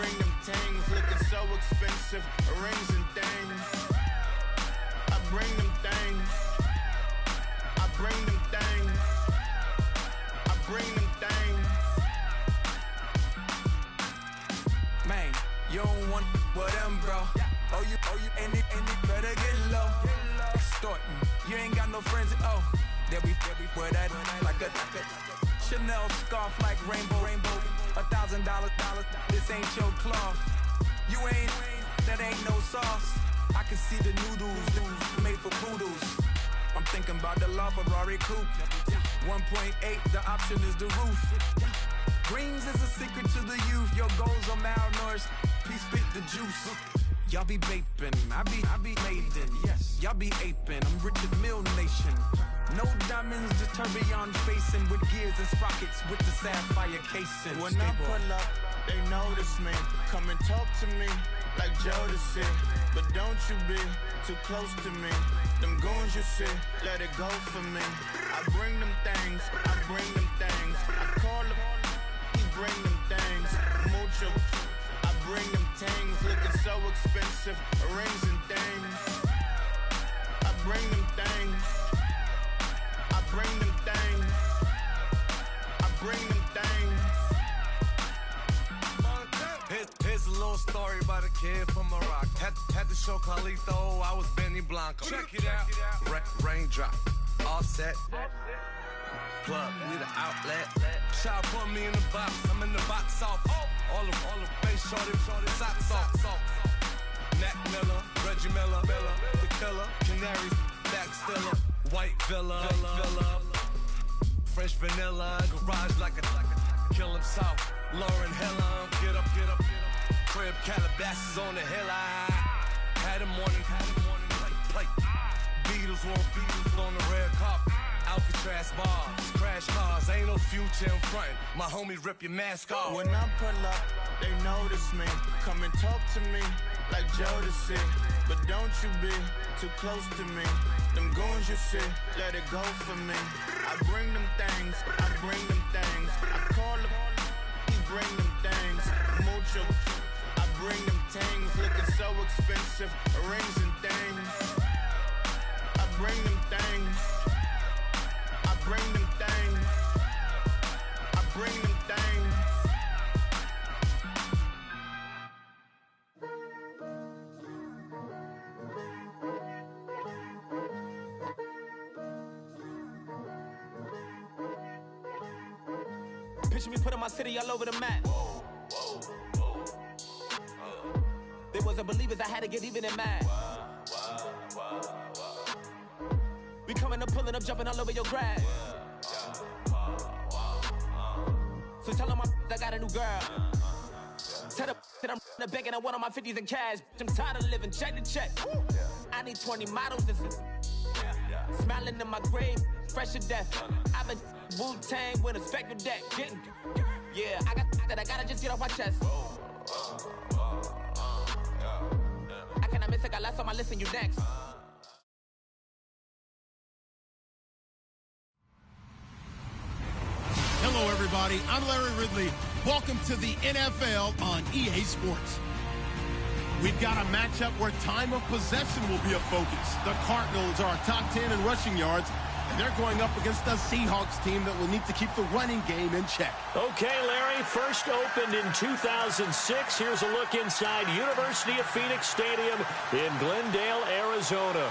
bring them things, looking so expensive, rings and things. I bring them things. I bring them things. I bring them things. Man, you don't want with them, bro. Oh, you ain't it better get low. Extorting, you ain't got no friends. Oh, they'll be wear that like a Chanel scarf like rainbow. $1,000, this ain't your cloth. You ain't, that ain't no sauce. I can see the noodles made for poodles. I'm thinking about the LaFerrari coupe. 1.8, the option is the roof. Greens is a secret to the youth. Your goals are malnourished. Peace spit the juice. Y'all be vaping, I be maiden. Yes, y'all be aping. I'm Richard Mill Nation. No diamonds, just tourbillon facing with gears and sprockets with the sapphire casing. When I pull up, they notice me. Come and talk to me like Jodeci. But don't you be too close to me. Them goons you see, let it go for me. I bring them things, I bring them things. I call him, he bring them things. Mucho, I bring them things. Looking so expensive, rings and things. I bring them things. I bring them things. I bring them things. Here's a little story about a kid from Morocco. Had to show Carlito I was Benny Blanco. Check it out. Raindrop, offset. Plug, need an outlet. Child put me in the box. I'm in the box off. All the face shorty, socks off. Mac Miller, Reggie Miller, the killer, Canaries, back stiller, white villa, French vanilla, garage like a kill him soft. Lauren Hiller, get up. Crib Calabasas on the hill. I had a morning plate. Beatles on the red carpet. Alcatraz bars, crash cars, ain't no future in front. My homies rip your mask off. When I pull up, they notice me. Come and talk to me like Jodeci. But don't you be too close to me. Them goons you see, let it go for me. I bring them things, I bring them things. I call him, he bring them things. Mucho, I bring them things. Looking so expensive, rings and things. I bring them things. I bring them things. I bring them things. Picture me putting my city all over the map. They wasn't believers, I had to get even in mad. We coming up, pulling up, jumping all over your grass. So tell them I got a new girl. Tell them that I'm begging on one of my 50s in cash. I'm tired of living check to check. I need 20 models and smiling in my grave, fresh to death. I've been Wu-Tang with a spectral deck. Yeah, I gotta just get off my chest. I cannot miss, I got last on my list and you next. Hello, everybody. I'm Larry Ridley. Welcome to the NFL on EA Sports. We've got a matchup where time of possession will be a focus. The Cardinals are top 10 in rushing yards, and they're going up against a Seahawks team that will need to keep the running game in check. Okay, Larry, first opened in 2006. Here's a look inside University of Phoenix Stadium in Glendale, Arizona.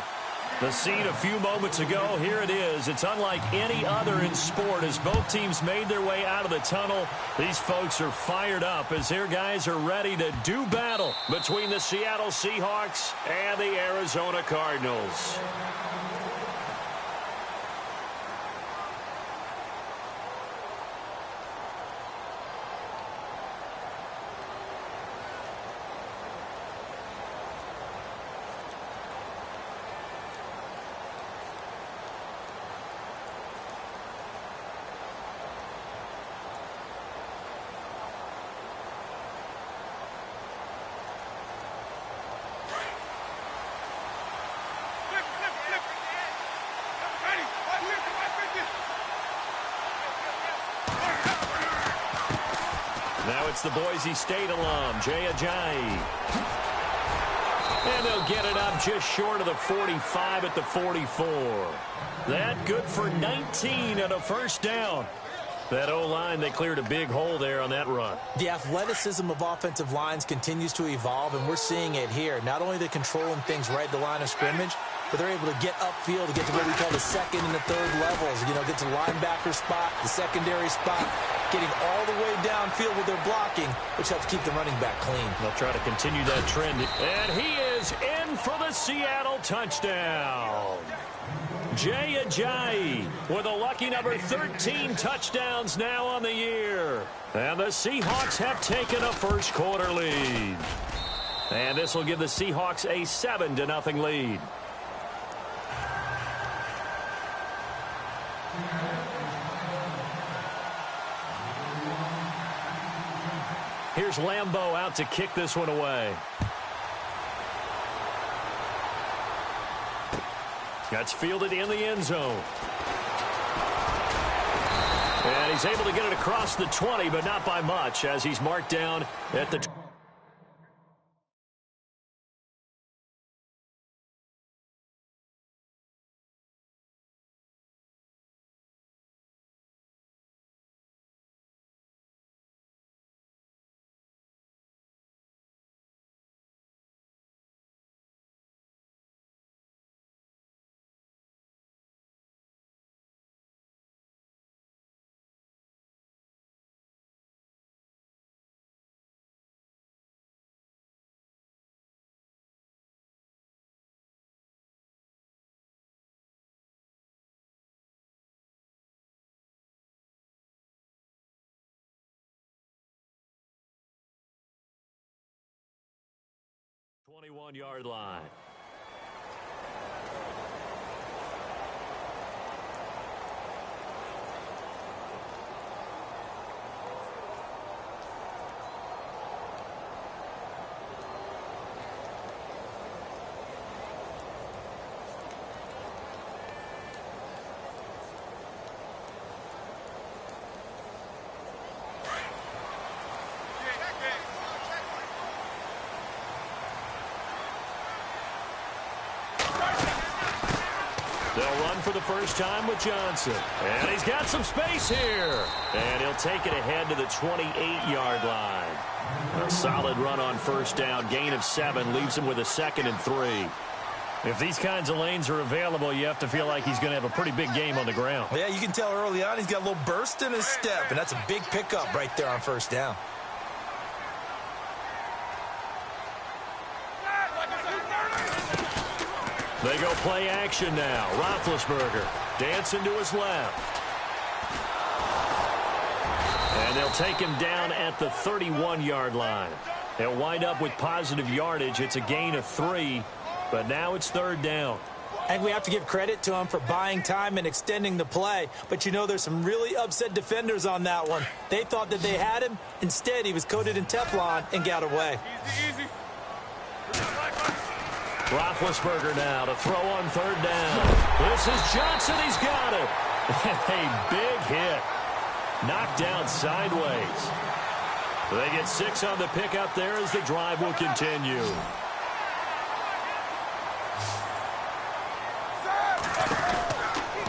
The scene a few moments ago, here it is. It's unlike any other in sport as both teams made their way out of the tunnel. These folks are fired up as their guys are ready to do battle between the Seattle Seahawks and the Arizona Cardinals. Now it's the Boise State alum, Jay Ajayi. And they'll get it up just short of the 45 at the 44. That good for 19 and a first down. That O-line, they cleared a big hole there on that run. The athleticism of offensive lines continues to evolve, and we're seeing it here. Not only are they controlling things right at the line of scrimmage, but they're able to get upfield to get to what we call the second and the third levels. You know, get to the linebacker spot, the secondary spot, getting all the way downfield with their blocking, which helps keep the running back clean. They'll try to continue that trend. And he is in for the Seattle touchdown. Jay Ajayi with a lucky number 13 touchdowns now on the year. And the Seahawks have taken a first quarter lead. And this will give the Seahawks a 7-0 lead. Here's Lambeau out to kick this one away. That's fielded in the end zone. And he's able to get it across the 20, but not by much, as he's marked down at the... ...21-yard line. They'll run for the first time with Johnson. And he's got some space here. And he'll take it ahead to the 28-yard line. A solid run on first down. Gain of 7 leaves him with a 2nd and 3. If these kinds of lanes are available, you have to feel like he's going to have a pretty big game on the ground. Yeah, you can tell early on he's got a little burst in his step, and that's a big pickup right there on first down. They go play action now. Roethlisberger dancing to his left. And they'll take him down at the 31-yard line. They'll wind up with positive yardage. It's a gain of 3, but now it's 3rd down. And we have to give credit to him for buying time and extending the play. But, you know, there's some really upset defenders on that one. They thought that they had him. Instead, he was coated in Teflon and got away. Easy. Roethlisberger now to throw on 3rd down. This is Johnson. He's got it. A big hit. Knocked down sideways. They get 6 on the pickup there as the drive will continue.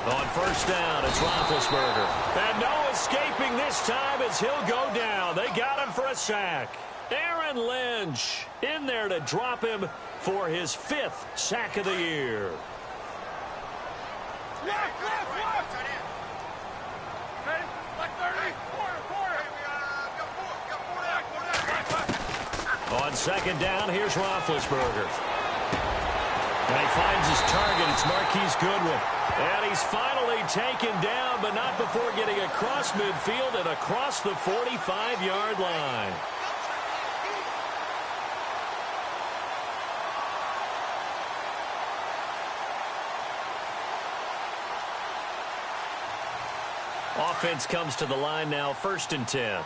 On first down, it's Roethlisberger. And no escaping this time as he'll go down. They got him for a sack. Aaron Lynch in there to drop him for his 5th sack of the year. On 2nd down, here's Roethlisberger. And he finds his target. It's Marquise Goodwin. And he's finally taken down, but not before getting across midfield and across the 45-yard line. Offense comes to the line now, 1st and 10.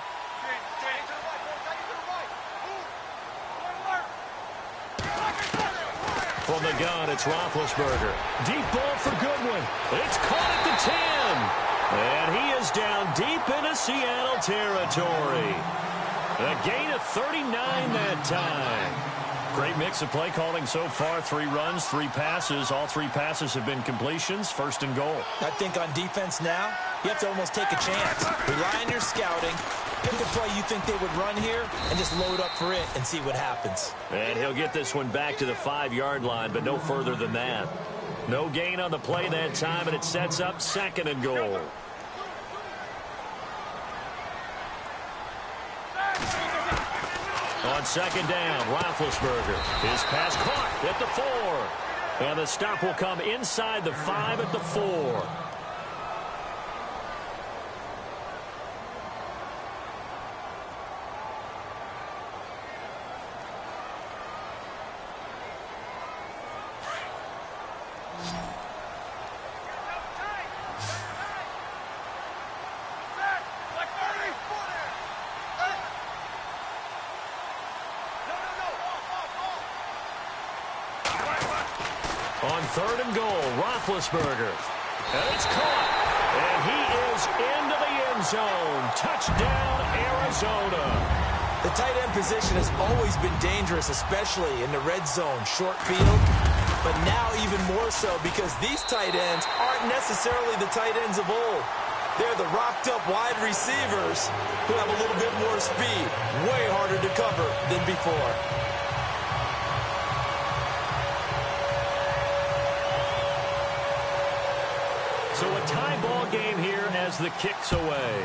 From the gun, it's Roethlisberger. Deep ball for Goodwin. It's caught at the 10. And he is down deep into Seattle territory. A gain of 39 that time. Great mix of play calling so far. 3 runs, 3 passes. All 3 passes have been completions. First and goal. I think on defense now, you have to almost take a chance. Rely on your scouting. Pick a play you think they would run here and just load up for it and see what happens. And he'll get this one back to the 5-yard line, but no further than that. No gain on the play that time, and it sets up second and goal. On second down, Roethlisberger. His pass caught at the 4. And the stop will come inside the 5 at the 4. On third and goal, Roethlisberger. And it's caught. And he is into the end zone. Touchdown, Arizona. The tight end position has always been dangerous, especially in the red zone, short field. But now even more so because these tight ends aren't necessarily the tight ends of old. They're the rocked-up wide receivers who have a little bit more speed. Way harder to cover than before. So a tie ball game here as the kick's away.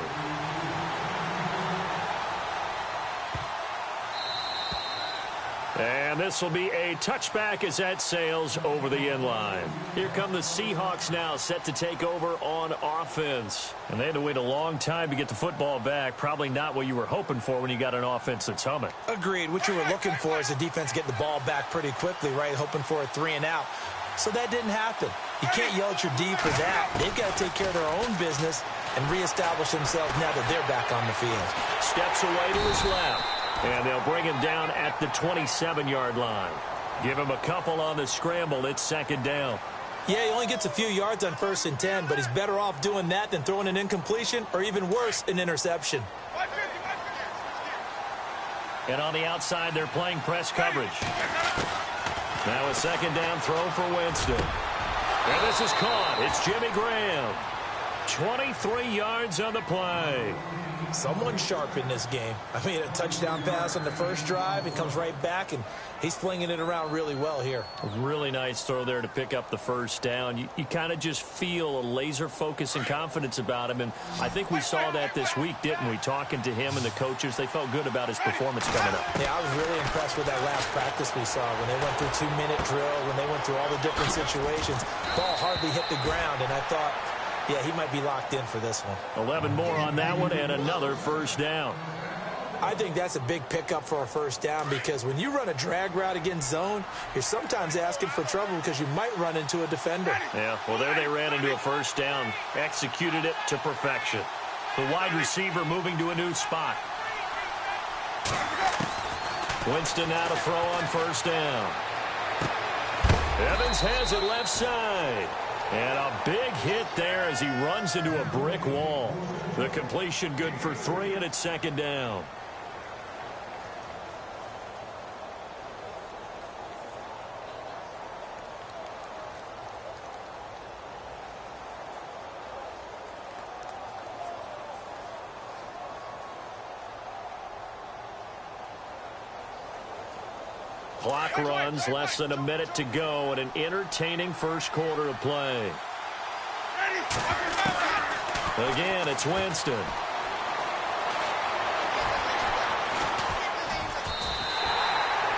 And this will be a touchback as that sails over the end line. Here come the Seahawks now, set to take over on offense. And they had to wait a long time to get the football back. Probably not what you were hoping for when you got an offense that's humming. Agreed. What you were looking for is the defense getting the ball back pretty quickly, right? Hoping for a 3 and out. So that didn't happen. You can't yell at your D for that. They've got to take care of their own business and reestablish themselves now that they're back on the field. Steps away to his left. And they'll bring him down at the 27-yard line. Give him a couple on the scramble. It's second down. Yeah, he only gets a few yards on 1st and 10, but he's better off doing that than throwing an incompletion or even worse, an interception. And on the outside, they're playing press coverage. Now a second down throw for Winston. And this is caught. It's Jimmy Graham. 23 yards on the play. Someone sharp in this game. I mean, a touchdown pass on the first drive. He comes right back, and he's flinging it around really well here. A really nice throw there to pick up the first down. You kind of just feel a laser focus and confidence about him, and I think we saw that this week, didn't we? Talking to him and the coaches, they felt good about his performance coming up. Yeah, I was really impressed with that last practice we saw when they went through 2-minute drill, when they went through all the different situations. Ball hardly hit the ground, and I thought, yeah, he might be locked in for this one. 11 more on that one and another first down. I think that's a big pickup for a first down because when you run a drag route against zone, you're sometimes asking for trouble because you might run into a defender. Yeah, well, there they ran into a first down. Executed it to perfection. The wide receiver moving to a new spot. Winston now to throw on first down. Evans has it left side. And a big hit there as he runs into a brick wall. The completion good for 3, and it's second down. Clock runs, less than a minute to go, and an entertaining first quarter of play. Again, it's Winston.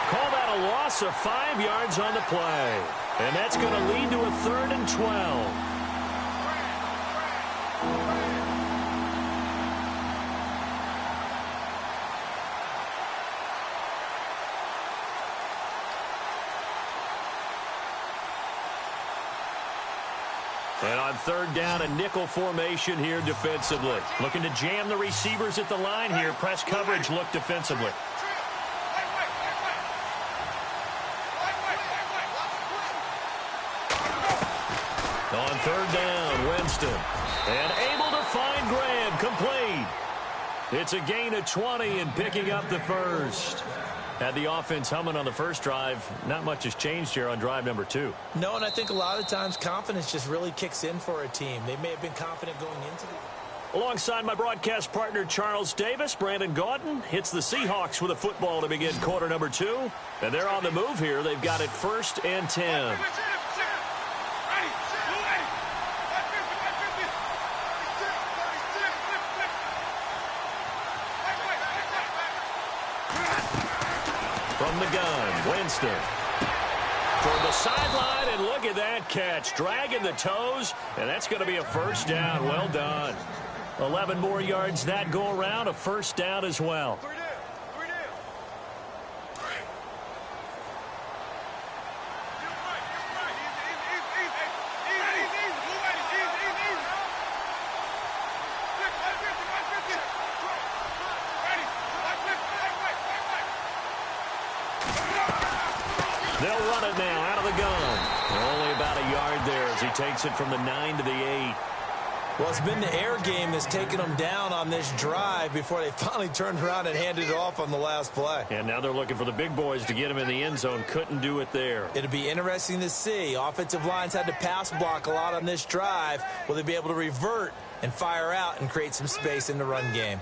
Call that a loss of 5 yards on the play. And that's going to lead to a 3rd and 12. And on third down, a nickel formation here defensively. Looking to jam the receivers at the line here. Press coverage look defensively. On third down, Winston. And able to find Graham, complete. It's a gain of 20 and picking up the first. Had the offense humming on the first drive. Not much has changed here on drive number 2. No, and I think a lot of times confidence just really kicks in for a team. They may have been confident going into the... Alongside my broadcast partner, Charles Davis, Brandon Gaudin hits the Seahawks with a football to begin quarter number 2. And they're on the move here. They've got it 1st and 10. From the gun, Winston. Toward the sideline, and look at that catch. Dragging the toes, and that's going to be a first down. Well done. 11 more yards that go around, a first down as well. They'll run it now out of the gun. Only about a yard there as he takes it from the 9 to the 8. Well, it's been the air game that's taken them down on this drive before they finally turned around and handed it off on the last play. And now they're looking for the big boys to get him in the end zone. Couldn't do it there. It'll be interesting to see. Offensive lines had to pass block a lot on this drive. Will they be able to revert and fire out and create some space in the run game?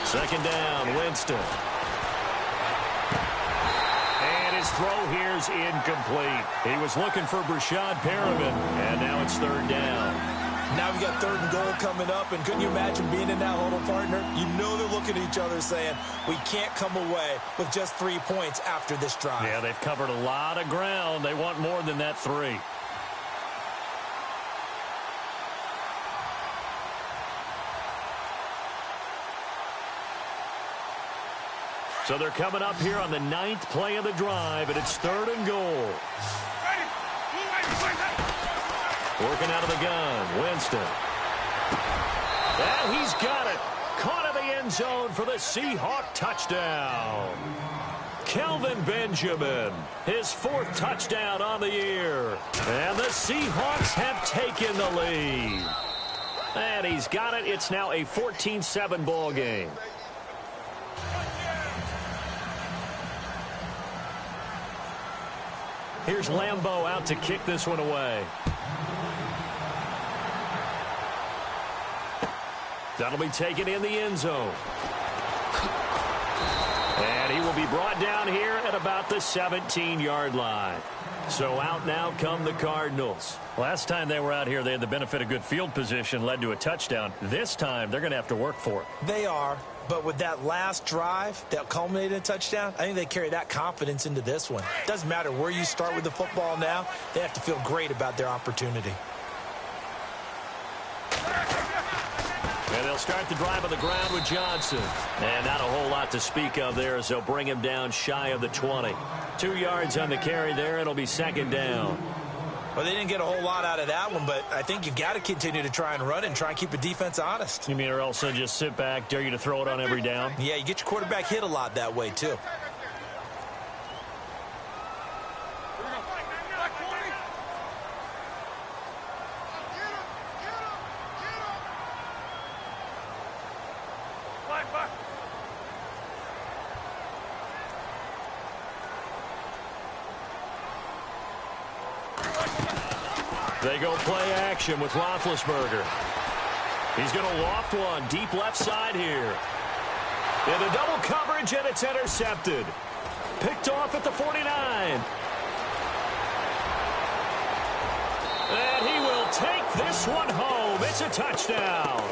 Second down, Winston. And his throw here's incomplete. He was looking for Brashad Perriman, and now it's 3rd down. Now we got 3rd and goal coming up, and couldn't you imagine being in that huddle, partner? You know they're looking at each other saying, we can't come away with just 3 points after this drive. Yeah, they've covered a lot of ground. They want more than that 3. So they're coming up here on the 9th play of the drive, and it's 3rd and goal. Working out of the gun, Winston. And he's got it. Caught in the end zone for the Seahawk touchdown. Kelvin Benjamin, his 4th touchdown on the year. And the Seahawks have taken the lead. And he's got it. It's now a 14-7 ball game. Here's Lambeau out to kick this one away. That'll be taken in the end zone. And he will be brought down here at about the 17-yard line. So out now come the Cardinals. Last time they were out here, they had the benefit of good field position, led to a touchdown. This time, they're going to have to work for it. They are. But with that last drive that culminated in a touchdown, I think they carry that confidence into this one. Doesn't matter where you start with the football now. They have to feel great about their opportunity. And they'll start the drive on the ground with Johnson. And not a whole lot to speak of there as they'll bring him down shy of the 20. 2 yards on the carry there. It'll be 2nd down. Well, they didn't get a whole lot out of that one, but I think you've got to continue to try and run and try and keep the defense honest. You mean or else they'll just sit back, dare you to throw it on every down? Yeah, you get your quarterback hit a lot that way, too. They go play action with Roethlisberger. He's going to loft one deep left side here. Into double coverage, and it's intercepted. Picked off at the 49. And he will take this one home. It's a touchdown.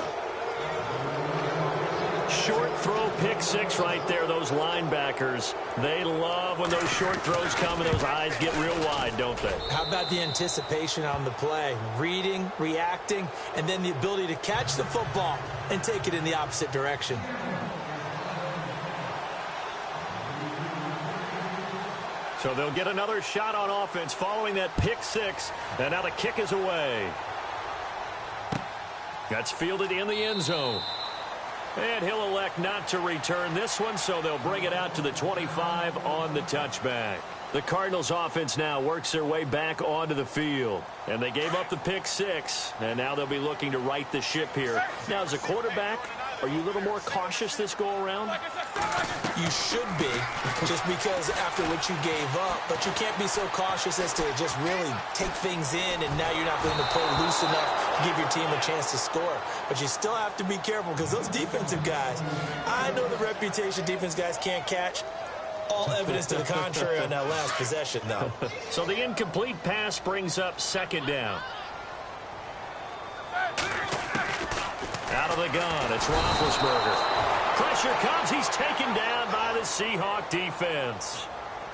Short throw, pick 6 right there. Those linebackers, they love when those short throws come and those eyes get real wide, don't they? How about the anticipation on the play? Reading, reacting, and then the ability to catch the football and take it in the opposite direction. So they'll get another shot on offense following that pick 6, and now the kick is away. That's fielded in the end zone. And he'll elect not to return this one, so they'll bring it out to the 25 on the touchback. The Cardinals offense now works their way back onto the field. And they gave up the pick 6, and now they'll be looking to right the ship here. Now, as a quarterback, are you a little more cautious this go-around? You should be, just because after what you gave up. But you can't be so cautious as to just really take things in, and now you're not going to play loose enough to give your team a chance to score. But you still have to be careful, because those defensive guys, I know the reputation defense guys can't catch. All evidence to the contrary on that last possession, though. So the incomplete pass brings up second down. Out of the gun, it's Roethlisberger. Pressure comes. He's taken down by the Seahawk defense.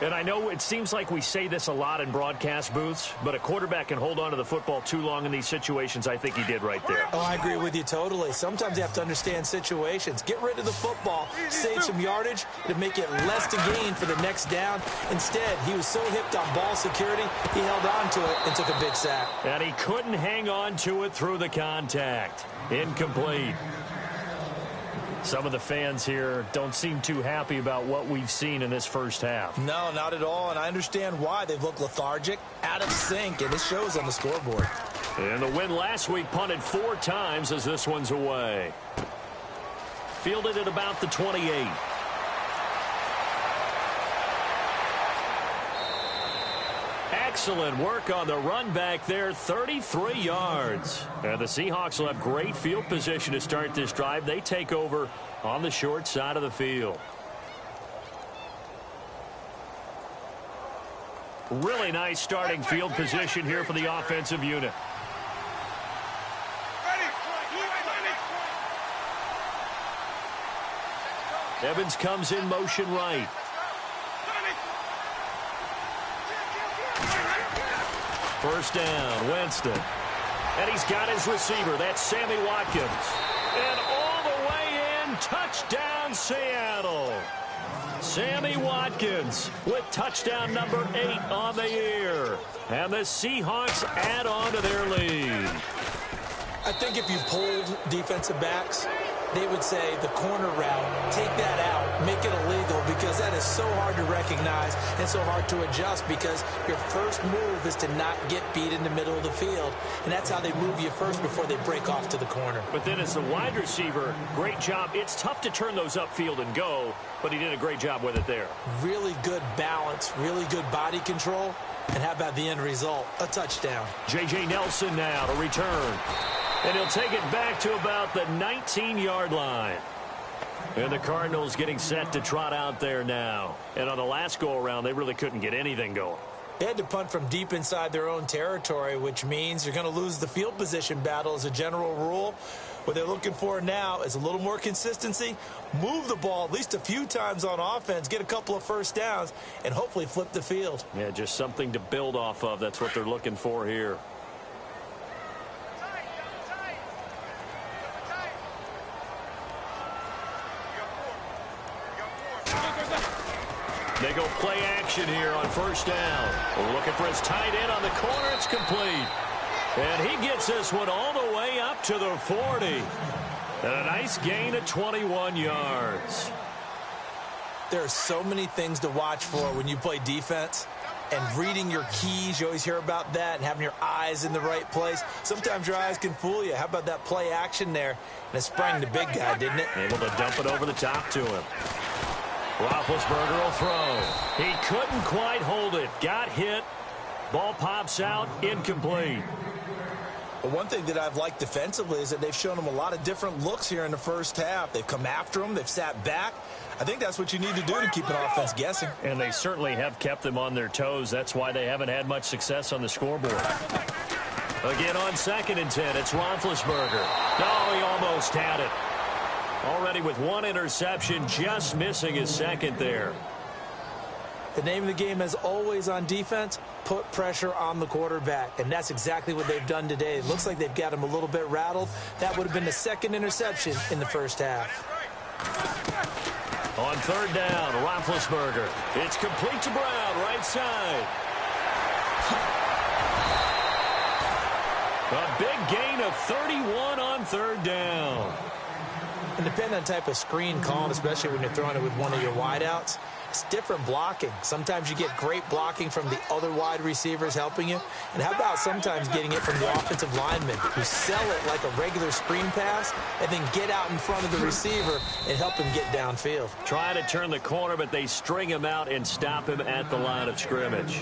And I know it seems like we say this a lot in broadcast booths, but a quarterback can hold on to the football too long in these situations. I think he did right there. Oh, I agree with you totally. Sometimes you have to understand situations. Get rid of the football, save some yardage to make it less to gain for the next down. Instead, he was so hipped on ball security, he held on to it and took a big sack. And he couldn't hang on to it through the contact. Incomplete. Some of the fans here don't seem too happy about what we've seen in this first half. No, not at all, and I understand why. They've looked lethargic, out of sync, and it shows on the scoreboard. And the win last week punted 4 times as this one's away. Fielded at about the 28. Excellent work on the run back there, 33 yards. And the Seahawks will have great field position to start this drive. They take over on the short side of the field. Really nice starting field position here for the offensive unit. Evans comes in motion right. First down, Winston. And he's got his receiver. That's Sammy Watkins. And all the way in, touchdown Seattle. Sammy Watkins with touchdown number 8 on the year. And the Seahawks add on to their lead. I think if you pulled defensive backs, they would say the corner route, take that out, make it illegal, because that is so hard to recognize and so hard to adjust, because your first move is to not get beat in the middle of the field, and that's how they move you first before they break off to the corner. But then as the wide receiver, great job. It's tough to turn those upfield and go, but he did a great job with it there. Really good balance, really good body control, and how about the end result? A touchdown. J.J. Nelson now to return. And he'll take it back to about the 19-yard line. And the Cardinals getting set to trot out there now. And on the last go-around, they really couldn't get anything going. They had to punt from deep inside their own territory, which means you're going to lose the field position battle as a general rule. What they're looking for now is a little more consistency, move the ball at least a few times on offense, get a couple of first downs, and hopefully flip the field. Yeah, just something to build off of. That's what they're looking for here. They go play action here on first down. Looking for his tight end on the corner. It's complete. And he gets this one all the way up to the 40. And a nice gain of 21 yards. There are so many things to watch for when you play defense. And reading your keys, you always hear about that, and having your eyes in the right place. Sometimes your eyes can fool you. How about that play action there? And it sprang the big guy, didn't it? Able to dump it over the top to him. Roethlisberger will throw. He couldn't quite hold it. Got hit. Ball pops out. Incomplete. But one thing that I've liked defensively is that they've shown them a lot of different looks here in the first half. They've come after them. They've sat back. I think that's what you need to do to keep an offense guessing. And they certainly have kept them on their toes. That's why they haven't had much success on the scoreboard. Again on 2nd and 10, it's Roethlisberger. No, he almost had it. Already with 1 interception, just missing his second there. The name of the game, as always on defense, put pressure on the quarterback. And that's exactly what they've done today. It looks like they've got him a little bit rattled. That would have been the 2nd interception in the first half. On 3rd down, Roethlisberger. It's complete to Brown, right side. A big gain of 31 on third down. And depending on the type of screen called, especially when you're throwing it with one of your wideouts, it's different blocking. Sometimes you get great blocking from the other wide receivers helping you. And how about sometimes getting it from the offensive linemen who sell it like a regular screen pass and then get out in front of the receiver and help him get downfield. Trying to turn the corner, but they string him out and stop him at the line of scrimmage.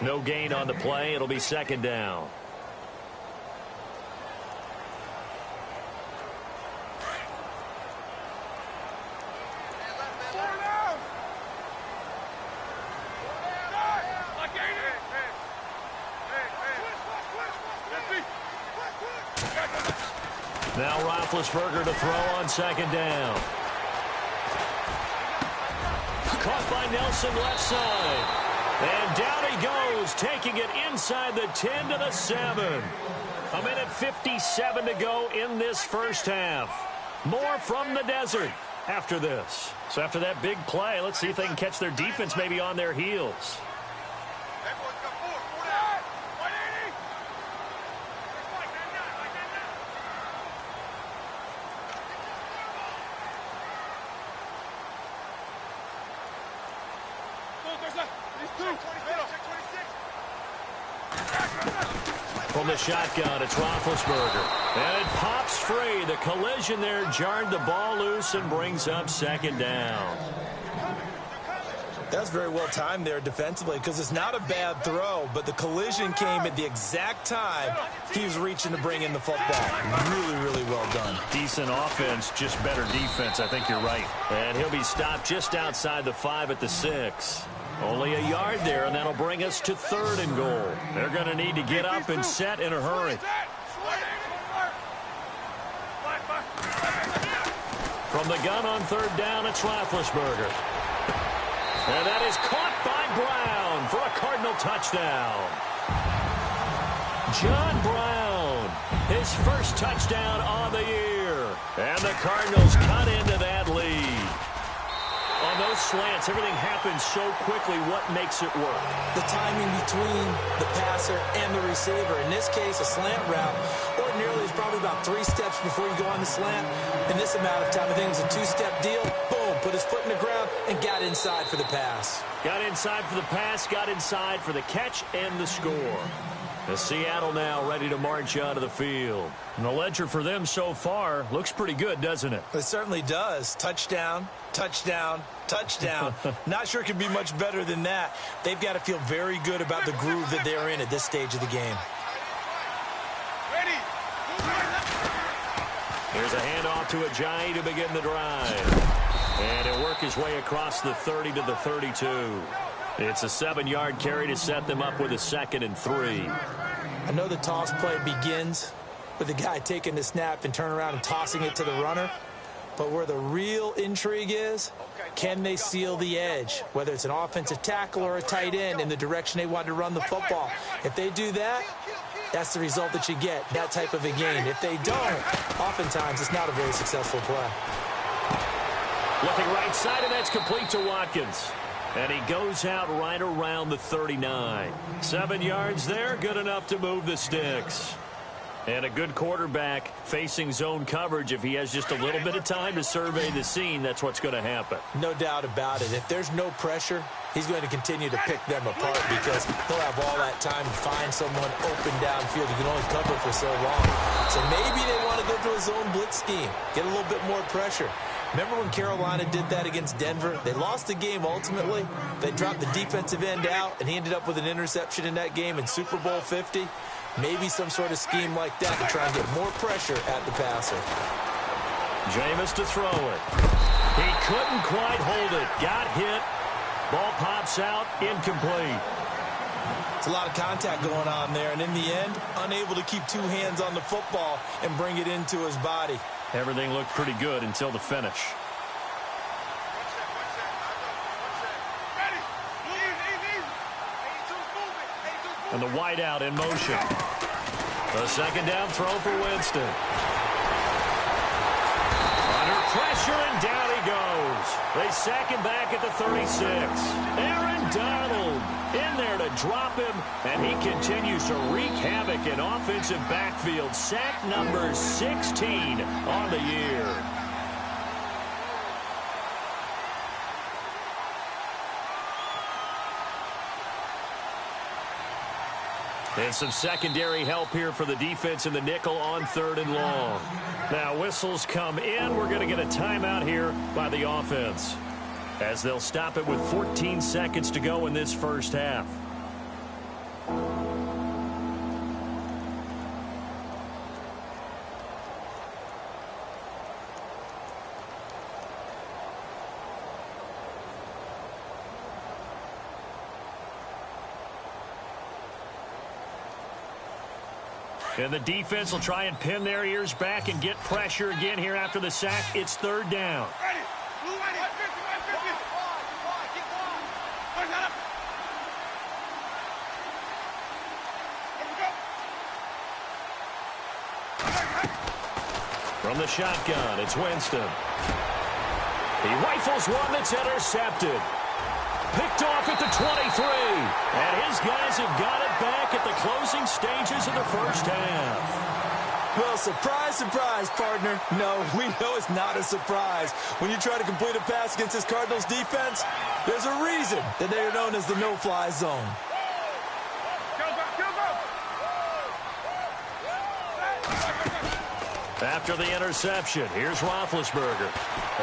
No gain on the play. It'll be second down. Now Roethlisberger to throw on second down. Caught by Nelson left side. And down he goes, taking it inside the 10 to the 7. A minute 57 to go in this first half. More from the desert after this. So after that big play, let's see if they can catch their defense maybe on their heels. From the shotgun, it's Roethlisberger. And it pops free. The collision there jarred the ball loose and brings up second down. That was very well timed there defensively because it's not a bad throw, but the collision came at the exact time he was reaching to bring in the football. Really, really well done. Decent offense, just better defense. I think you're right. And he'll be stopped just outside the 5 at the 6. Only a yard there, and that'll bring us to 3rd and goal. They're going to need to get up and set in a hurry. From the gun on 3rd down, it's Roethlisberger. And that is caught by Brown for a Cardinal touchdown. John Brown, his first touchdown on the year. And the Cardinals cut into that lead. On those slants, everything happens so quickly. What makes it work? The timing between the passer and the receiver. In this case, a slant route ordinarily is probably about 3 steps before you go on the slant. In this amount of time, I think it was a 2-step deal. Boom, put his foot in the ground and got inside for the pass. Got inside for the pass, got inside for the catch and the score. The Seattle now ready to march out of the field. And the ledger for them so far looks pretty good, doesn't it? It certainly does. Touchdown, touchdown, touchdown. Not sure it could be much better than that. They've got to feel very good about the groove that they're in at this stage of the game. Here's a handoff to Ajayi to begin the drive. And he'll work his way across the 30 to the 32. It's a 7-yard carry to set them up with a 2nd and 3. I know the toss play begins with the guy taking the snap and turn around and tossing it to the runner. But where the real intrigue is, can they seal the edge, whether it's an offensive tackle or a tight end in the direction they want to run the football? If they do that, that's the result that you get, that type of a gain. If they don't, oftentimes it's not a very successful play. Looking right side, and that's complete to Watkins. And he goes out right around the 39. 7 yards there, good enough to move the sticks. And a good quarterback facing zone coverage. If he has just a little bit of time to survey the scene, that's what's going to happen. No doubt about it. If there's no pressure, he's going to continue to pick them apart because he'll have all that time to find someone open downfield. You can only cover for so long. So maybe they want to go to a zone blitz scheme, get a little bit more pressure. Remember when Carolina did that against Denver? They lost the game ultimately. They dropped the defensive end out, and he ended up with an interception in that game in Super Bowl 50. Maybe some sort of scheme like that to try and get more pressure at the passer. Jameis to throw it. He couldn't quite hold it. Got hit. Ball pops out. Incomplete. It's a lot of contact going on there, and in the end, unable to keep 2 hands on the football and bring it into his body. Everything looked pretty good until the finish. And the wideout in motion. The 2nd down throw for Winston. Under pressure, and down he goes. They sack him back at the 36. Aaron Donald in there to drop him, and he continues to wreak havoc in offensive backfield. Sack number 16 on the year. And some secondary help here for the defense in the nickel on 3rd and long. Now whistles come in. We're going to get a timeout here by the offense, as they'll stop it with 14 seconds to go in this first half. And the defense will try and pin their ears back and get pressure again here after the sack. It's 3rd down. From the shotgun, it's Winston. He rifles one that's intercepted. Picked off at the 23. And his guys have got it back at the closing stages of the first half. Well, surprise, surprise, partner. No, we know it's not a surprise. When you try to complete a pass against this Cardinals defense, there's a reason that they are known as the no-fly zone. After the interception, here's Roethlisberger.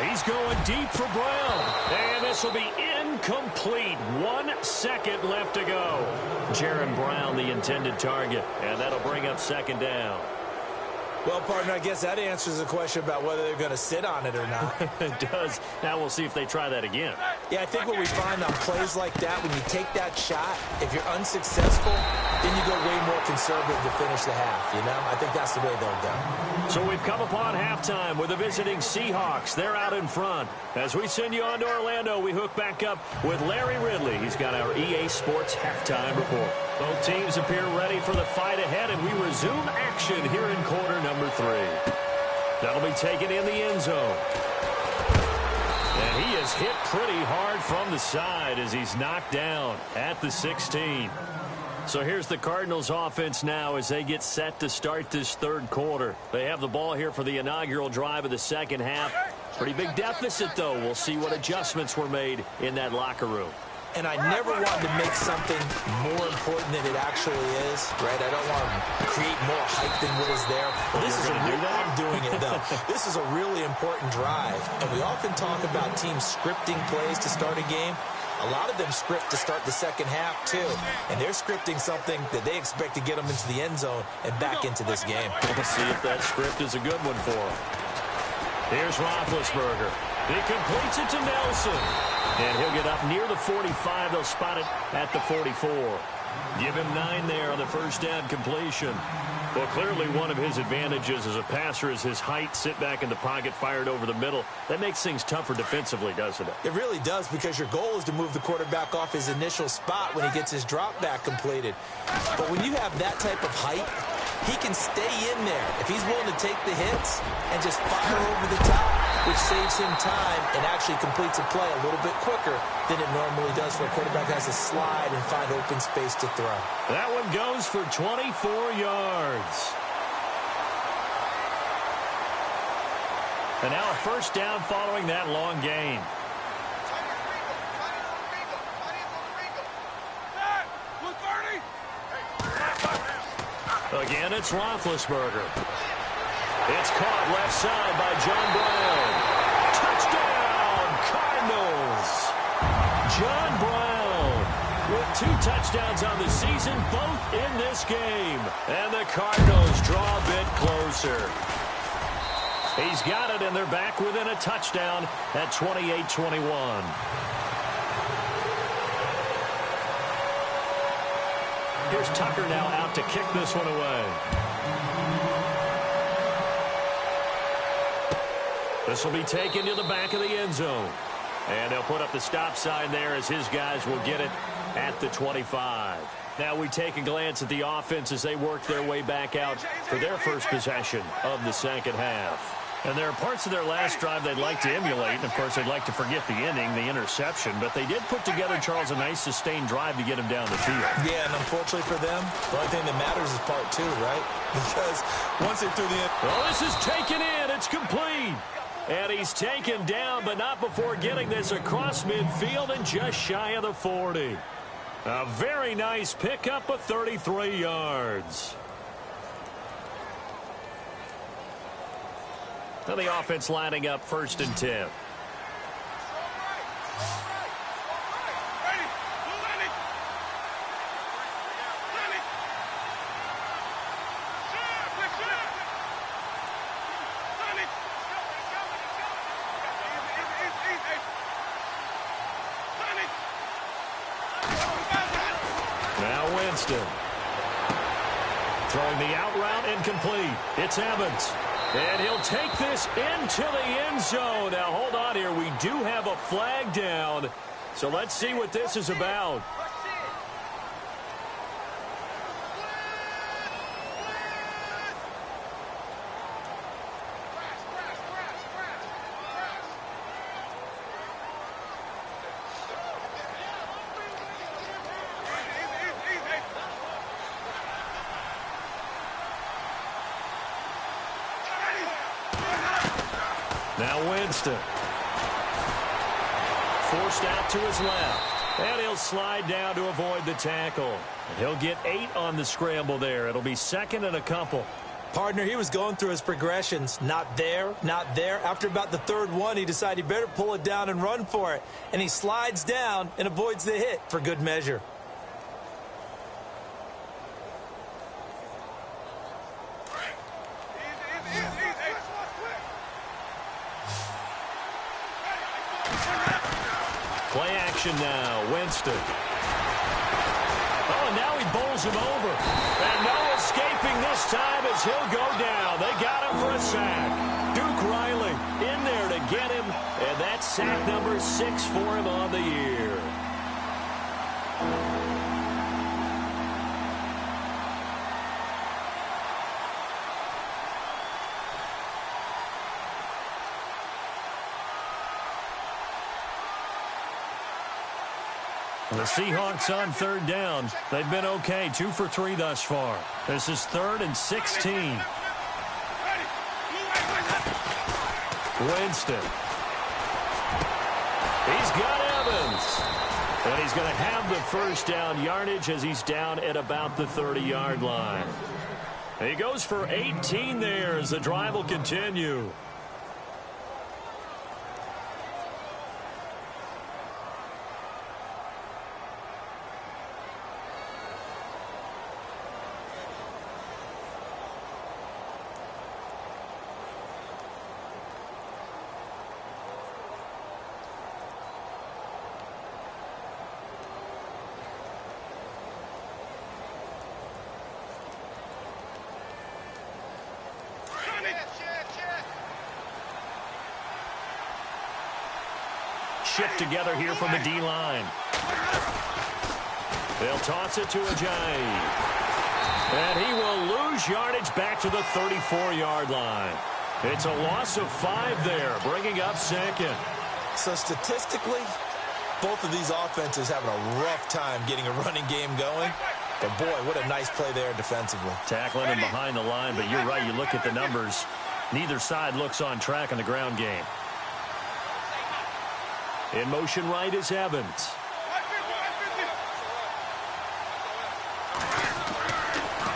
He's going deep for Brown. And this will be incomplete. 1 second left to go. Jaron Brown, the intended target. And that'll bring up 2nd down. Well, partner, I guess that answers the question about whether they're going to sit on it or not. It does. Now we'll see if they try that again. Yeah, I think what we find on plays like that, when you take that shot, if you're unsuccessful, then you go way more conservative to finish the half, you know? I think that's the way they'll go. So we've come upon halftime with the visiting Seahawks. They're out in front. As we send you on to Orlando, we hook back up with Larry Ridley. He's got our EA Sports halftime report. Both teams appear ready for the fight ahead, and we resume action here in quarter number 3. That'll be taken in the end zone. And he is hit pretty hard from the side as he's knocked down at the 16. So here's the Cardinals offense now as they get set to start this 3rd quarter. They have the ball here for the inaugural drive of the second half. Pretty big deficit, though. We'll see what adjustments were made in that locker room. And I never wanted to make something more important than it actually is, right? I don't want to create more hype than what is there. But this is I'm doing it, though. This is a really important drive. And we often talk about teams scripting plays to start a game. A lot of them script to start the second half, too. And they're scripting something that they expect to get them into the end zone and back into this game. We'll see if that script is a good one for them. Here's Roethlisberger. He completes it to Nelson. And he'll get up near the 45. They'll spot it at the 44. Give him 9 there on the first down completion. Well, clearly one of his advantages as a passer is his height. Sit back in the pocket, fired over the middle. That makes things tougher defensively, doesn't it? It really does, because your goal is to move the quarterback off his initial spot when he gets his drop back completed. But when you have that type of height, he can stay in there if he's willing to take the hits and just fire over the top, which saves him time and actually completes a play a little bit quicker than it normally does for a quarterback who has to slide and find open space to throw. That one goes for 24 yards. And now a first down following that long gain. Again, it's Roethlisberger. It's caught left side by John Brown. Touchdown, Cardinals. John Brown with 2 touchdowns on the season, both in this game. And the Cardinals draw a bit closer. He's got it, and they're back within a touchdown at 28-21. Here's Tucker now out to kick this one away. This will be taken to the back of the end zone. And they'll put up the stop sign there as his guys will get it at the 25. Now we take a glance at the offense as they work their way back out for their first possession of the second half. And there are parts of their last drive they'd like to emulate. And, of course, they'd like to forget the inning, the interception. But they did put together, Charles, a nice sustained drive to get him down the field. Yeah, and unfortunately for them, the only thing that matters is part two, right? Because once they threw the end. Oh, this is taken in. It's complete. And he's taken down, but not before getting this across midfield and just shy of the 40. A very nice pickup of 33 yards. Now the offense lining up 1st and 10. Now Winston. Throwing the out route incomplete. It's Evans. And he'll take this into the end zone. Now, hold on here. We do have a flag down. So let's see what this is about. Now Winston. Forced out to his left. And he'll slide down to avoid the tackle. And he'll get 8 on the scramble there. It'll be 2nd and a couple. Partner, he was going through his progressions. Not there, not there. After about the 3rd one, he decided he better pull it down and run for it. And he slides down and avoids the hit for good measure. Play action now. Winston. Oh, and now he bowls him over. And no escaping this time as he'll go down. They got him for a sack. Duke Riley in there to get him. And that's sack number 6 for him on the year. The Seahawks on 3rd down. They've been okay, 2 for 3 thus far. This is 3rd and 16. Winston. He's got Evans. And he's going to have the 1st down yardage as he's down at about the 30-yard line. He goes for 18 there as the drive will continue. Shift together here from the D-line. They'll toss it to Ajayi. And he will lose yardage back to the 34-yard line. It's a loss of 5 there, bringing up 2nd. So statistically, both of these offenses having a rough time getting a running game going. But, boy, what a nice play there defensively. Tackling him behind the line, but you're right. You look at the numbers. Neither side looks on track in the ground game. In motion right is Evans.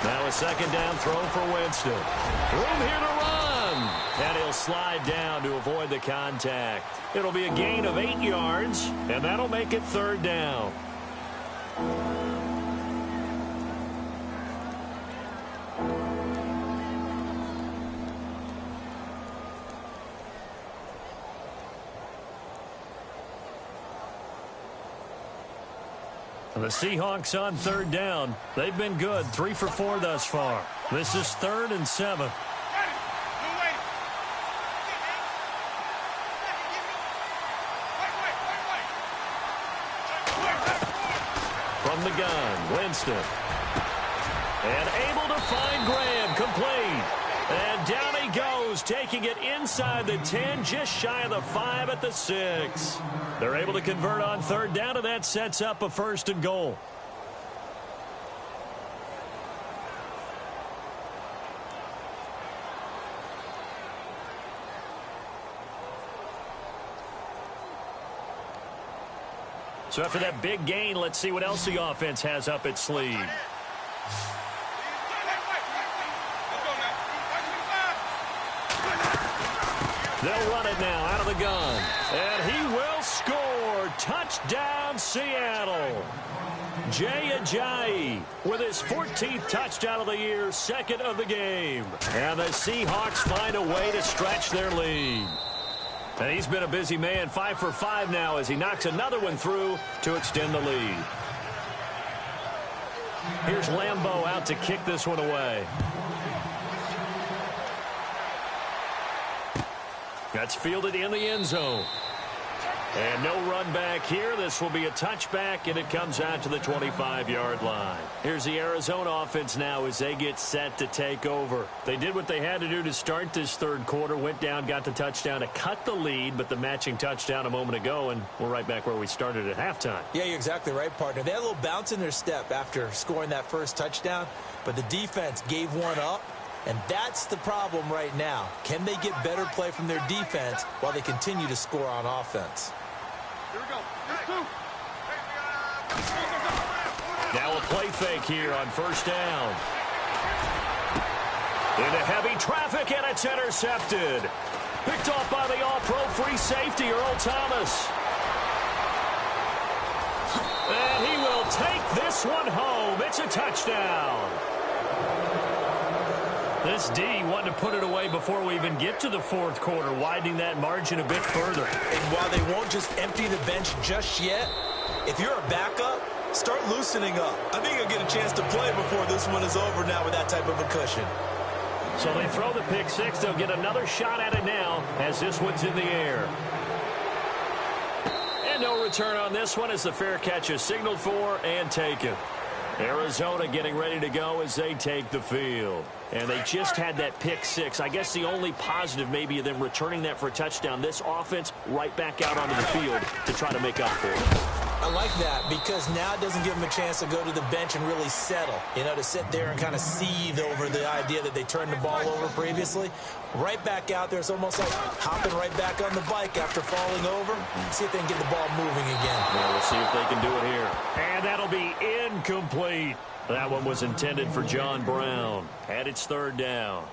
Now a 2nd down throw for Winston. Room here to run. And he'll slide down to avoid the contact. It'll be a gain of 8 yards, and that'll make it 3rd down. The Seahawks on 3rd down. They've been good, 3 for 4 thus far. This is 3rd and 7. From the gun, Winston. And able to find Graham, complete. And down he goes taking it inside the 10, just shy of the 5 at the 6. They're able to convert on third down, and that sets up a 1st and goal. So after that big gain, let's see what else the offense has up its sleeve. They'll run it now out of the gun. And he will score. Touchdown, Seattle. Jay Ajayi with his 14th touchdown of the year, 2nd of the game. And the Seahawks find a way to stretch their lead. And he's been a busy man, 5 for 5 now as he knocks another one through to extend the lead. Here's Lambeau out to kick this one away. That's fielded in the end zone. And no run back here. This will be a touchback, and it comes out to the 25-yard line. Here's the Arizona offense now as they get set to take over. They did what they had to do to start this third quarter, went down, got the touchdown to cut the lead, but the matching touchdown a moment ago, and we're right back where we started at halftime. Yeah, you're exactly right, partner. They had a little bounce in their step after scoring that first touchdown, but the defense gave one up. And that's the problem right now. Can they get better play from their defense while they continue to score on offense? Here we go. Here's 2. Now a play fake here on first down. Into heavy traffic, and it's intercepted. Picked off by the all-pro free safety, Earl Thomas. And he will take this one home. It's a touchdown. This D wanting to put it away before we even get to the fourth quarter, widening that margin a bit further. And while they won't just empty the bench just yet, if you're a backup, start loosening up. I think you'll get a chance to play before this one is over now with that type of a cushion. So they throw the pick six. They'll get another shot at it now as this one's in the air. And no return on this one as the fair catch is signaled for and taken. Arizona getting ready to go as they take the field. And they just had that pick six. I guess the only positive maybe of them returning that for a touchdown. This offense right back out onto the field to try to make up for it. I like that because now it doesn't give them a chance to go to the bench and really settle. You know, to sit there and kind of seethe over the idea that they turned the ball over previously. Right back out there. It's almost like hopping right back on the bike after falling over. See if they can get the ball moving again. Well, we'll see if they can do it here. And that'll be incomplete. That one was intended for John Brown. And it's third down.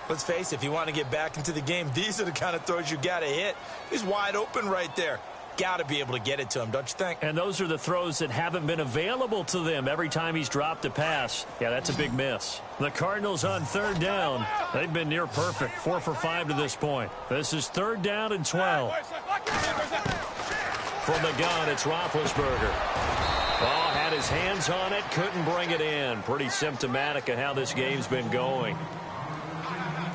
Let's face it, if you want to get back into the game, these are the kind of throws you got to hit. He's wide open right there. Got to be able to get it to him, don't you think? And those are the throws that haven't been available to them every time he's dropped a pass. Yeah, that's a big miss. The Cardinals on third down. They've been near perfect, 4 for 5 to this point. This is third down and 12. From the gun, it's Roethlisberger. Oh, had his hands on it, couldn't bring it in. Pretty symptomatic of how this game's been going.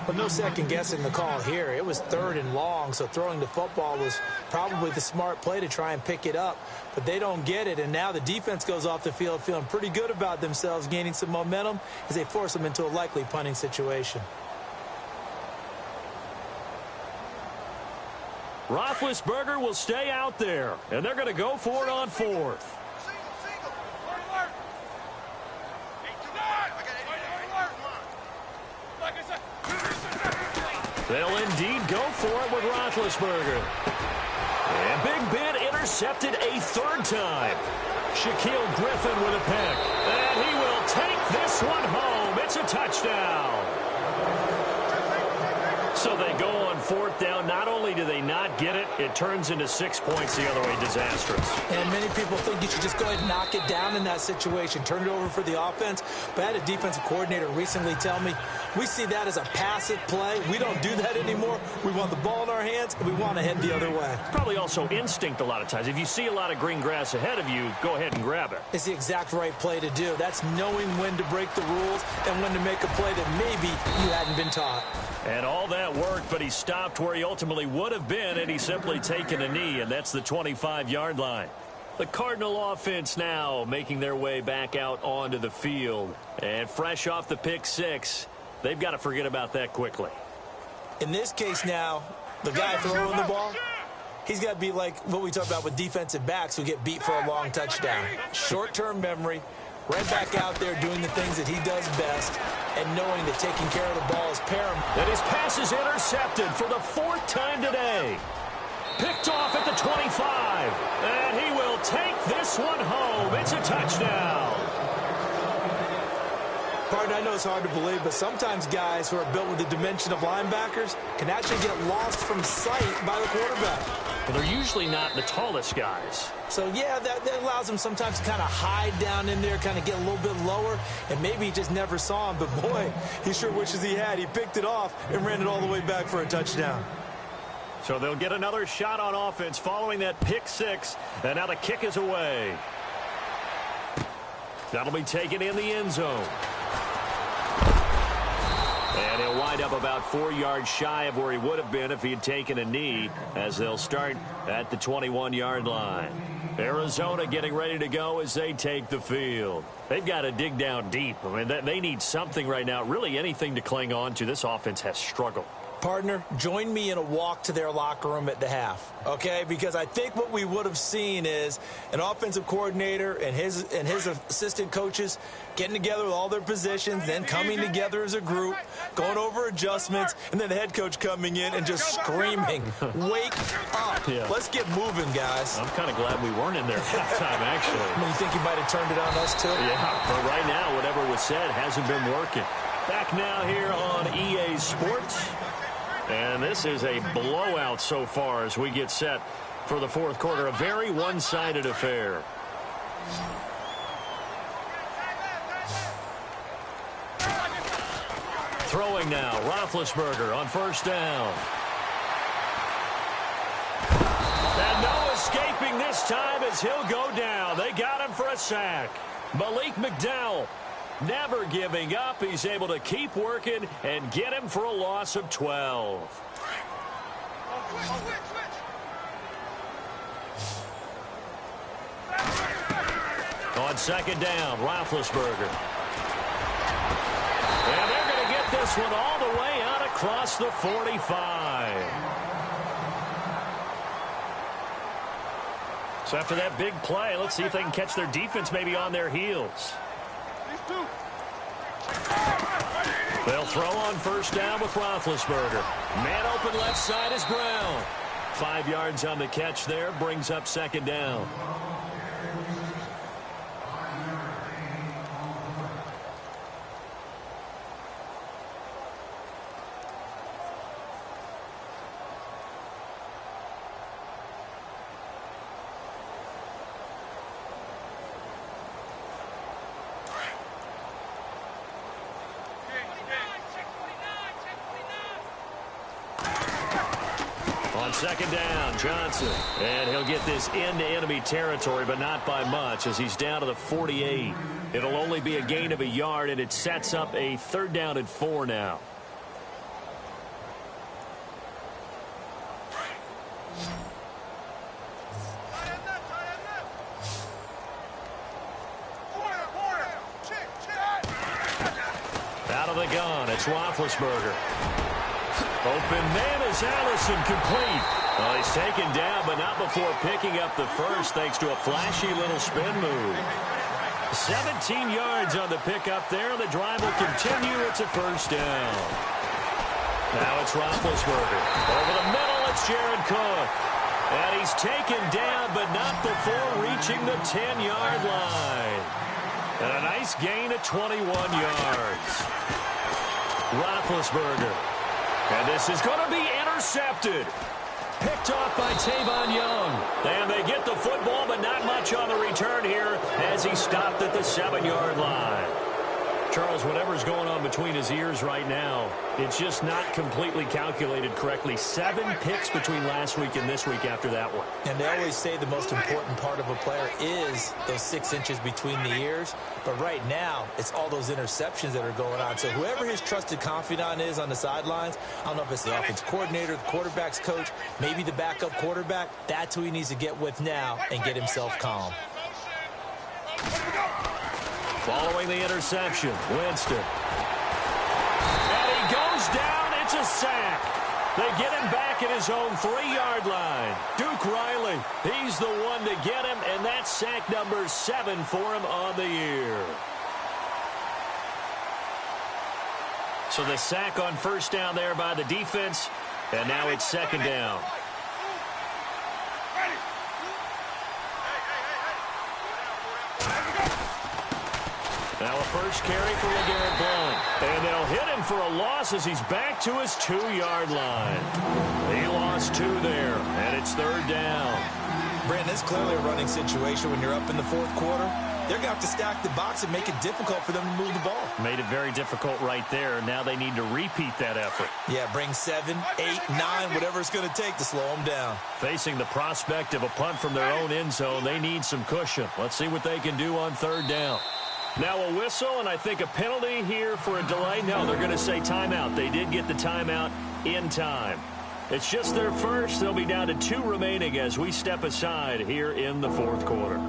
But no second guessing the call here. It was third and long, so throwing the football was probably the smart play to try and pick it up. But they don't get it, and now the defense goes off the field feeling pretty good about themselves, gaining some momentum as they force them into a likely punting situation. Roethlisberger will stay out there, and they're going to go for it on fourth. They'll indeed go for it with Roethlisberger. And Big Ben intercepted a third time. Shaquille Griffin with a pick. And he will take this one home. It's a touchdown. So they go on fourth down. Not only do they not get it, it turns into 6 points the other way. Disastrous. And many people think you should just go ahead and knock it down in that situation. Turn it over for the offense. But I had a defensive coordinator recently tell me, we see that as a passive play. We don't do that anymore. We want the ball in our hands, and we want to head the other way. It's probably also instinct a lot of times. If you see a lot of green grass ahead of you, go ahead and grab it. It's the exact right play to do. That's knowing when to break the rules and when to make a play that maybe you hadn't been taught. And all that worked, but he stopped where he ultimately would have been, and he's simply taken a knee, and that's the 25-yard line. The Cardinal offense now making their way back out onto the field. And fresh off the pick six, they've got to forget about that quickly. In this case now, the guy throwing the ball, he's got to be like what we talk about with defensive backs who get beat for a long touchdown. Short-term memory, right back out there doing the things that he does best and knowing that taking care of the ball is paramount. And his pass is intercepted for the 4th time today. Picked off at the 25. And he will take this one home. It's a touchdown. Partner, I know it's hard to believe, but sometimes guys who are built with the dimension of linebackers can actually get lost from sight by the quarterback. Well, they're usually not the tallest guys. So, yeah, that allows them sometimes to kind of hide down in there, kind of get a little bit lower, and maybe he just never saw him. But, boy, he sure wishes he had. He picked it off and ran it all the way back for a touchdown. So they'll get another shot on offense following that pick 6, and now the kick is away. That'll be taken in the end zone. And he'll wind up about 4 yards shy of where he would have been if he had taken a knee, as they'll start at the 21-yard line. Arizona getting ready to go as they take the field. They've got to dig down deep. I mean, they need something right now, really anything to cling on to. This offense has struggled. Partner, join me in a walk to their locker room at the half, okay? Because I think what we would have seen is an offensive coordinator and his assistant coaches getting together with all their positions, then coming together as a group, going over adjustments, and then the head coach coming in and just screaming, wake up. Yeah. Let's get moving, guys. I'm kind of glad we weren't in there at halftime, actually. I mean, you think you might have turned it on us, too? Yeah, but right now, whatever was said hasn't been working. Back now here on EA Sports. And this is a blowout so far as we get set for the 4th quarter. A very one-sided affair. Throwing now, Roethlisberger on 1st down. And no escaping this time as he'll go down. They got him for a sack. Malik McDowell never giving up. He's able to keep working and get him for a loss of 12. On 2nd down, Roethlisberger. And they're going to get this one all the way out across the 45. So after that big play, let's see if they can catch their defense maybe on their heels. They'll throw on 1st down with Roethlisberger. Man open left side is Brown. 5 yards on the catch there, brings up 2nd down. On 2nd down, Johnson. And he'll get this into enemy territory, but not by much, as he's down to the 48. It'll only be a gain of a yard, and it sets up a 3rd down and 4 now. Out of the gun, it's Roethlisberger. Open man is Allison, complete. Well, he's taken down, but not before picking up the first, thanks to a flashy little spin move. 17 yards on the pickup there. The drive will continue. It's a 1st down. Now it's Roethlisberger. Over the middle, it's Jared Cook. And he's taken down, but not before reaching the 10-yard line. And a nice gain of 21 yards. Roethlisberger. And this is going to be intercepted. Picked off by Tavon Young. And they get the football, but not much on the return here as he stopped at the 7-yard line. Charles, whatever's going on between his ears right now, it's just not completely calculated correctly. 7 picks between last week and this week after that one. And they always say the most important part of a player is those 6 inches between the ears. But right now, it's all those interceptions that are going on. So whoever his trusted confidant is on the sidelines, I don't know if it's the offense coordinator, the quarterback's coach, maybe the backup quarterback, that's who he needs to get with now and get himself calm. Following the interception, Winston. And he goes down. It's a sack. They get him back at his own 3-yard line. Duke Riley, he's the one to get him, and that's sack number 7 for him on the year. So the sack on first down there by the defense, and now it's second down. Now a first carry for LeGarrette Blount. And they'll hit him for a loss as he's back to his 2-yard line. He lost 2 there, and it's third down. Brandon, it's clearly a running situation when you're up in the fourth quarter. They're going to have to stack the box and make it difficult for them to move the ball. Made it very difficult right there. Now they need to repeat that effort. Yeah, bring 7, 8, 9, whatever it's going to take to slow them down. Facing the prospect of a punt from their own end zone, they need some cushion. Let's see what they can do on third down. Now a whistle, and I think a penalty here for a delay. No, they're going to say timeout. They did get the timeout in time. It's just their first. They'll be down to 2 remaining as we step aside here in the fourth quarter.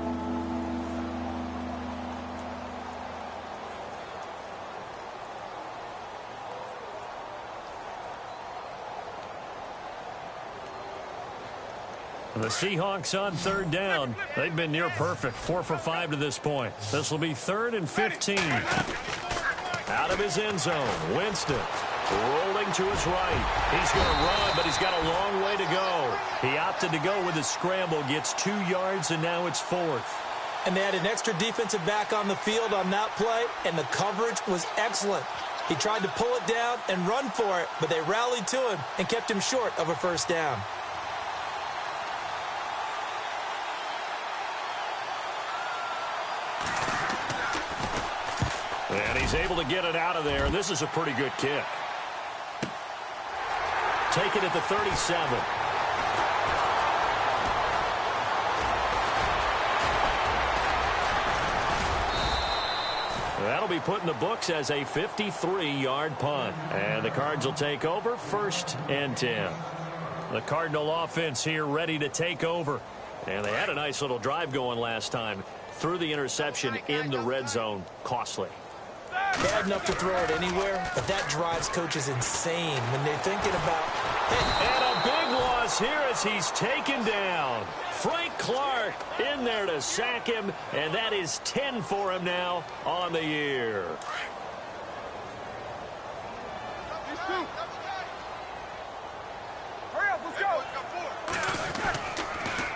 The Seahawks on third down. They've been near perfect, 4 for 5 to this point. This will be 3rd and 15. Out of his end zone, Winston rolling to his right. He's going to run, but he's got a long way to go. He opted to go with his scramble, gets 2 yards, and now it's 4th. And they had an extra defensive back on the field on that play, and the coverage was excellent. He tried to pull it down and run for it, but they rallied to him and kept him short of a first down. And he's able to get it out of there. This is a pretty good kick. Taken at the 37. That'll be put in the books as a 53-yard punt. And the Cards will take over 1st and 10. The Cardinal offense here ready to take over. And they had a nice little drive going last time. Threw the interception in the red zone. Costly. Bad enough to throw it anywhere, but that drives coaches insane when they're thinking about... And a big loss here as he's taken down. Frank Clark in there to sack him, and that is 10 for him now on the year. Hurry up, let's go.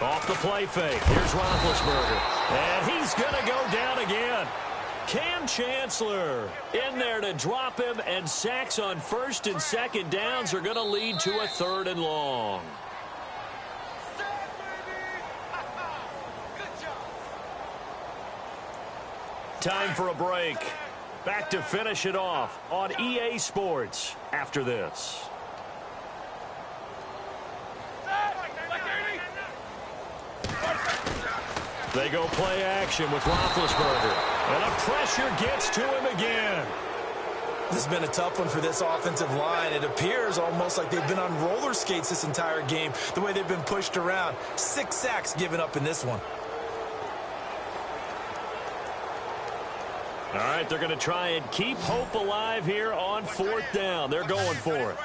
Off the play fake. Here's Roethlisberger. And he's going to go down again. Cam Chancellor in there to drop him, and sacks on 1st and 2nd downs are going to lead to a 3rd and long. Time for a break. Back to finish it off on EA Sports after this. They go play action with Roethlisberger. And the pressure gets to him again. This has been a tough one for this offensive line. It appears almost like they've been on roller skates this entire game, the way they've been pushed around. 6 sacks given up in this one. All right, they're going to try and keep hope alive here on 4th down. They're going for it.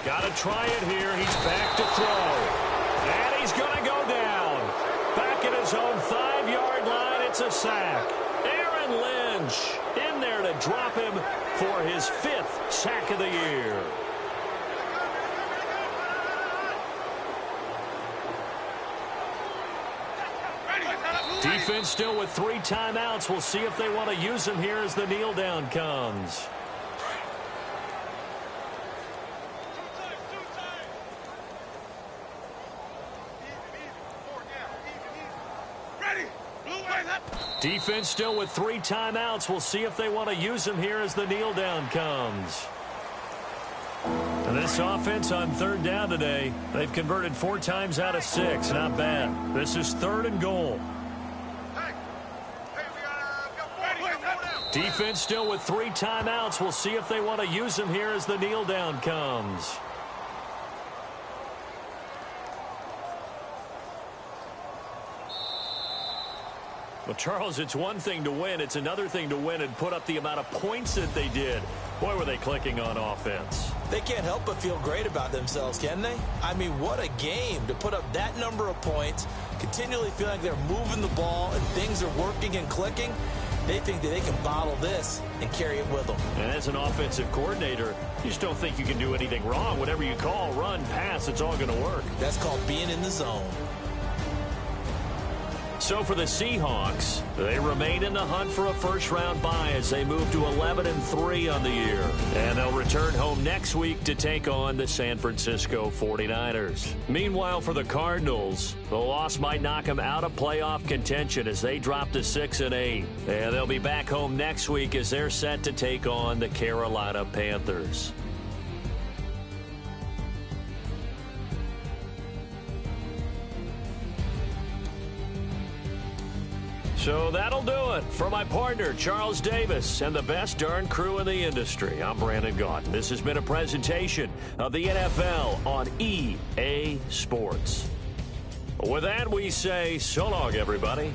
Got to try it here. He's back to throw. And he's going to go down. Back at his own 5-yard line. It's a sack. Aaron Lynch in there to drop him for his 5th sack of the year. Defense still with 3 timeouts. We'll see if they want to use them here as the kneel down comes. Defense still with 3 timeouts. We'll see if they want to use them here as the kneel down comes. And this offense on 3rd down today, they've converted 4 times out of 6. Not bad. This is 3rd and goal. Defense still with 3 timeouts. We'll see if they want to use them here as the kneel down comes. Well, Charles, it's one thing to win. It's another thing to win and put up the amount of points that they did. Boy, were they clicking on offense. They can't help but feel great about themselves, can they? I mean, what a game to put up that number of points, continually feeling like they're moving the ball and things are working and clicking. They think that they can bottle this and carry it with them. And as an offensive coordinator, you just don't think you can do anything wrong. Whatever you call, run, pass, it's all going to work. That's called being in the zone. So for the Seahawks, they remain in the hunt for a first-round bye as they move to 11-3 on the year. And they'll return home next week to take on the San Francisco 49ers. Meanwhile, for the Cardinals, the loss might knock them out of playoff contention as they drop to 6-8. And they'll be back home next week as they're set to take on the Carolina Panthers. So that'll do it. For my partner, Charles Davis, and the best darn crew in the industry, I'm Brandon Gaudin. This has been a presentation of the NFL on EA Sports. With that, we say so long, everybody.